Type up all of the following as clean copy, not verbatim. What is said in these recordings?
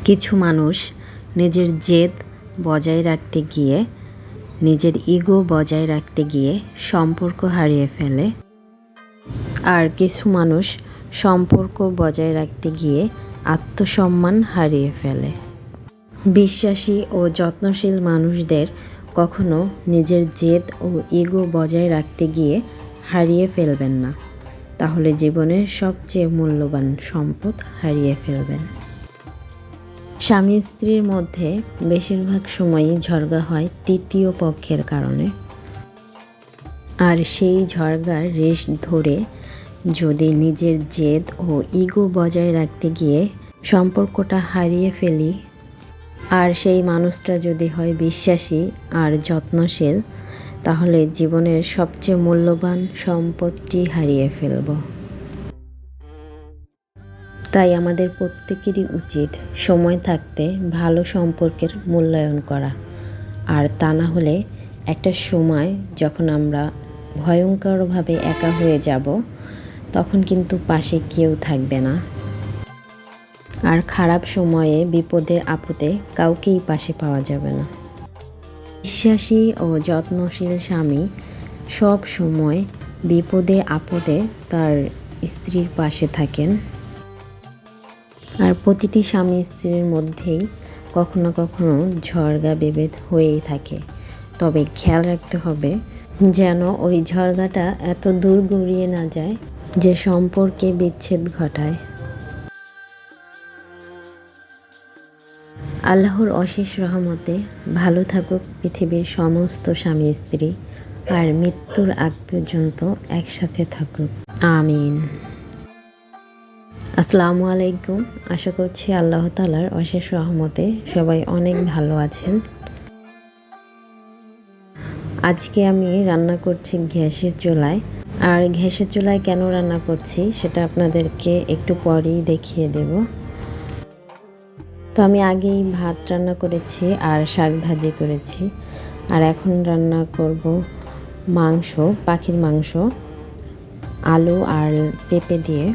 কিছু মানুষ নিজের জেদ বজায় রাখতে গিয়ে, নিজের ইগো বজায় রাখতে গিয়ে সম্পর্ক হারিয়ে ফেলে। আর কিছু মানুষ সম্পর্ক বজায় রাখতে গিয়ে আত্মসম্মান হারিয়ে ফেলে। বিশ্বাসী ও যত্নশীল মানুষদের কখনো নিজের জেদ ও ইগো বজায় রাখতে গিয়ে হারিয়ে ফেলবেন না, তাহলে জীবনের সবচেয়ে মূল্যবান সম্পদ হারিয়ে ফেলবেন। স্বামী স্ত্রীর মধ্যে বেশিরভাগ সময়ই ঝগড়া হয় তৃতীয় পক্ষের কারণে। আর সেই ঝগড়ার রেশ ধরে যদি নিজের জেদ ও ইগো বজায় রাখতে গিয়ে সম্পর্কটা হারিয়ে ফেলি, আর সেই মানুষটা যদি হয় বিশ্বাসী আর যত্নশীল, তাহলে জীবনের সবচেয়ে মূল্যবান সম্পদটি হারিয়ে ফেলব। তাই আমাদের প্রত্যেকেরই উচিত সময় থাকতে ভালো সম্পর্কের মূল্যায়ন করা। আর তা না হলে একটা সময় যখন আমরা ভয়ঙ্করভাবে একা হয়ে যাব, তখন কিন্তু পাশে কেউ থাকবে না। আর খারাপ সময়ে বিপদে আপদে কাউকেই পাশে পাওয়া যাবে না। বিশ্বাসী ও যত্নশীল স্বামী সব সময় বিপদে আপদে তার স্ত্রীর পাশে থাকেন। আর প্রতিটি স্বামী স্ত্রীর মধ্যেই কখনো কখনো ঝগড়া বিভেদ হয়েই থাকে। তবে খেয়াল রাখতে হবে যেন ওই ঝগড়াটা এত দূর গড়িয়ে না যায় যে সম্পর্কে বিচ্ছেদ ঘটায়। আল্লাহর অশেষ রহমতে ভালো থাকুক পৃথিবীর সমস্ত স্বামী স্ত্রী, আর মৃত্যুর আগ পর্যন্ত একসাথে থাকুক। আমিন। আসসালামু আলাইকুম। আশা করছি আল্লাহ তাআলার অশেষ রহমতে সবাই অনেক ভালো আছেন। আজকে আমি রান্না করছি গ্যাসের চুলায়। আর গ্যাসের চুলায় কেন রান্না করছি সেটা আপনাদেরকে একটু পরেই দেখিয়ে দেব। তো আমি আগেই ভাত রান্না করেছি আর শাক ভাজি করেছি। আর এখন রান্না করব মাংস, পাখির মাংস, আলু আর পেঁপে দিয়ে।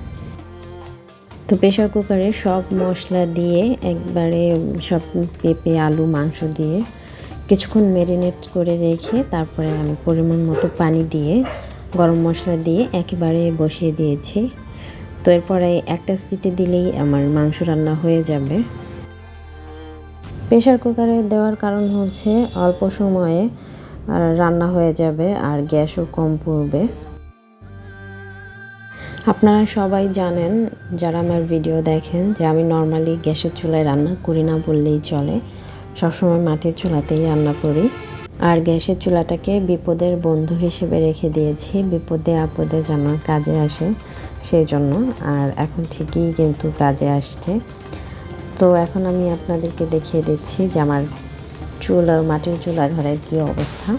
তো প্রেশার কুকারে সব মশলা দিয়ে একবারে সব পেঁপে, আলু, মাংস দিয়ে কিছুক্ষণ ম্যারিনেট করে রেখে তারপরে আমি পরিমাণ মতো পানি দিয়ে গরম মশলা দিয়ে একেবারে বসিয়ে দিয়েছি। তো এরপরে একটা সিটি দিলেই আমার মাংস রান্না হয়ে যাবে। প্রেশার কুকারে দেওয়ার কারণ হচ্ছে অল্প সময়ে রান্না হয়ে যাবে আর গ্যাসও কম পড়বে। আপনারা সবাই জানেন, যারা আমার ভিডিও দেখেন, যে আমি নর্মালি গ্যাসের চুলায় রান্না করি না বললেই চলে। সবসময় মাটির চুলাতেই রান্না করি। আর গ্যাসের চুলাটাকে বিপদের বন্ধু হিসেবে রেখে দিয়েছি, বিপদে আপদে যেন কাজে আসে সেই জন্য। আর এখন ঠিকই কিন্তু কাজে আসছে। তো এখন আমি আপনাদেরকে দেখিয়ে দিচ্ছি যে আমার মাটির চুলা ঘরের কী অবস্থা।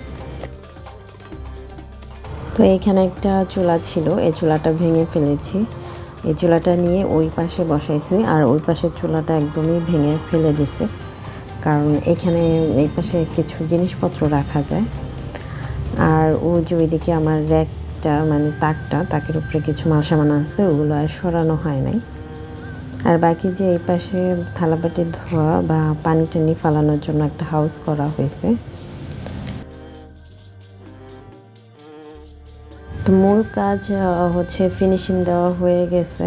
তো এখানে একটা চুলা ছিল, এই চুলাটা ভেঙে ফেলেছি। এই চুলাটা নিয়ে ওই পাশে বসাইছি, আর ওই পাশের চুলাটা একদমই ভেঙে ফেলে দিছি, কারণ এখানে এই পাশে কিছু জিনিসপত্র রাখা যায়। আর যে ওইদিকে আমার র্যাকটা, মানে তাকের উপরে কিছু মাল সামান আছে, ওগুলো আর সরানো হয় নাই। আর বাকি যে এই পাশে থালাবাটি ধোয়া বা পানি টানি ফালানোর জন্য একটা হাউস করা হয়েছে। তো মূল কাজ হচ্ছে ফিনিশিং দেওয়া হয়ে গেছে।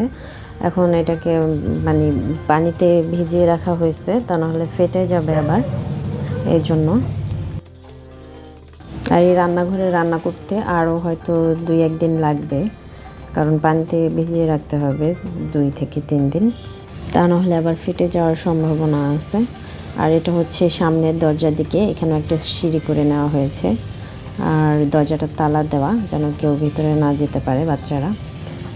এখন এটাকে মানে পানিতে ভিজিয়ে রাখা হয়েছে, তা নাহলে ফেটে যাবে আবার, এই জন্য। আর এই রান্নাঘরে রান্না করতে আরও হয়তো 2-1 দিন লাগবে, কারণ পানিতে ভিজিয়ে রাখতে হবে 2 থেকে 3 দিন, তা নাহলে আবার ফেটে যাওয়ার সম্ভাবনা আছে। আর এটা হচ্ছে সামনের দরজার দিকে, এখানেও একটা সিঁড়ি করে নেওয়া হয়েছে। আর দরজাটা তালা দেওয়া, যেন কেউ ভিতরে না যেতে পারে, বাচ্চারা।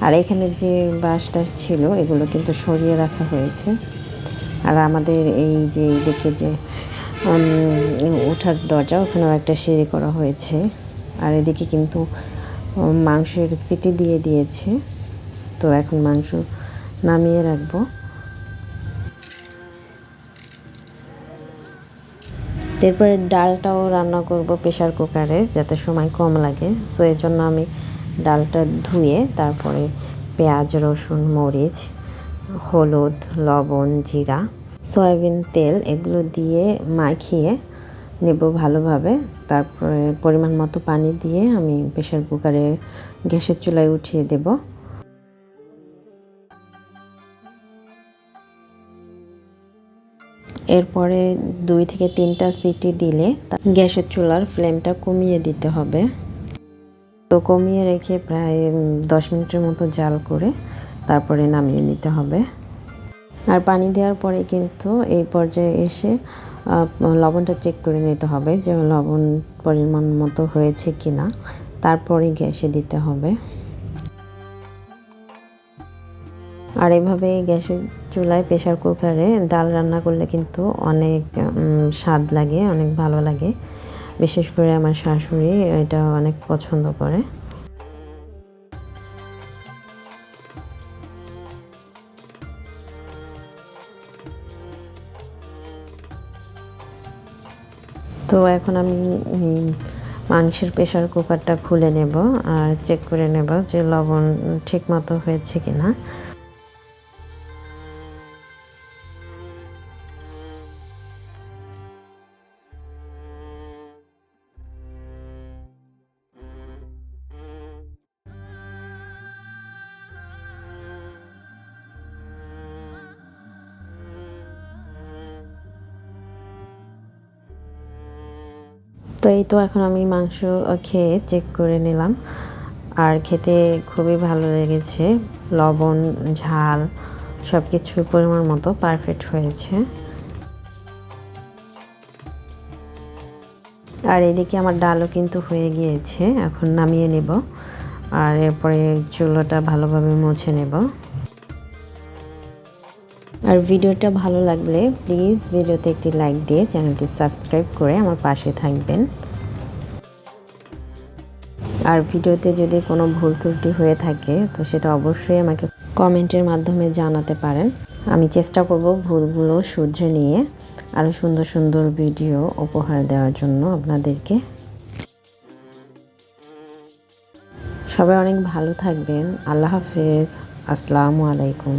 আর এখানে যে বাঁশটা ছিল এগুলো কিন্তু সরিয়ে রাখা হয়েছে। আর আমাদের এই যে দিকে যে ওঠার দরজা, ওখানেও একটা সিঁড়ি করা হয়েছে। আর এদিকে কিন্তু মাংসের সিটি দিয়ে দিয়েছে। তো এখন মাংস নামিয়ে রাখবো। এরপরে ডালটাও রান্না করব প্রেশার কুকারে, যাতে সময় কম লাগে। সো এর জন্য আমি ডালটা ধুয়ে তারপরে পেঁয়াজ, রসুন, মরিচ, হলুদ, লবণ, জিরা সয়াবিন তেল এগুলো দিয়ে মাখিয়ে নেব ভালোভাবে। তারপরে পরিমাণ মতো পানি দিয়ে আমি প্রেসার কুকারে গ্যাসের চুলায় উঠিয়ে দেব। এরপরে 2 থেকে 3টা সিটি দিলে গ্যাসের চুলার ফ্লেমটা কমিয়ে দিতে হবে। তো কমিয়ে রেখে প্রায় 10 মিনিটের মতো জাল করে তারপরে নামিয়ে নিতে হবে। আর পানি দেওয়ার পরে কিন্তু এই পর্যায়ে এসে লবণটা চেক করে নিতে হবে যে লবণ পরিমাণ মতো হয়েছে কি না, তারপরে গ্যাসে দিতে হবে। আর এভাবে গ্যাসের চুলায় প্রেসার কুকারে ডাল রান্না করলে কিন্তু অনেক স্বাদ লাগে, অনেক ভালো লাগে। বিশেষ করে আমার শাশুড়ি এটা অনেক পছন্দ করে। তো এখন আমি মাংসের প্রেসার কুকারটা খুলে নেব আর চেক করে নেব যে লবণ ঠিক মতো হয়েছে কিনা। তো এই তো এখন আমি মাংস খেয়ে চেক করে নিলাম, আর খেতে খুবই ভালো লেগেছে। লবণ ঝাল সব কিছু পরিমাণ মতো পারফেক্ট হয়েছে। আর এদিকে আমার ডালও কিন্তু হয়ে গিয়েছে, এখন নামিয়ে নেব। আর এরপরে চুলাটা ভালোভাবে মুছে নেব। আর ভিডিওটা ভালো লাগলে প্লিজ ভিডিওতে একটি লাইক দিয়ে চ্যানেলটি সাবস্ক্রাইব করে আমার পাশে থাকবেন। আর ভিডিওতে যদি কোনো ভুল ত্রুটি হয়ে থাকে তো সেটা অবশ্যই আমাকে কমেন্টের মাধ্যমে জানাতে পারেন। আমি চেষ্টা করব ভুলগুলো শুধরে নিয়ে আরও সুন্দর সুন্দর ভিডিও উপহার দেওয়ার জন্য আপনাদেরকে। সবাই অনেক ভালো থাকবেন। আল্লাহ হাফেজ। আসসালামু আলাইকুম।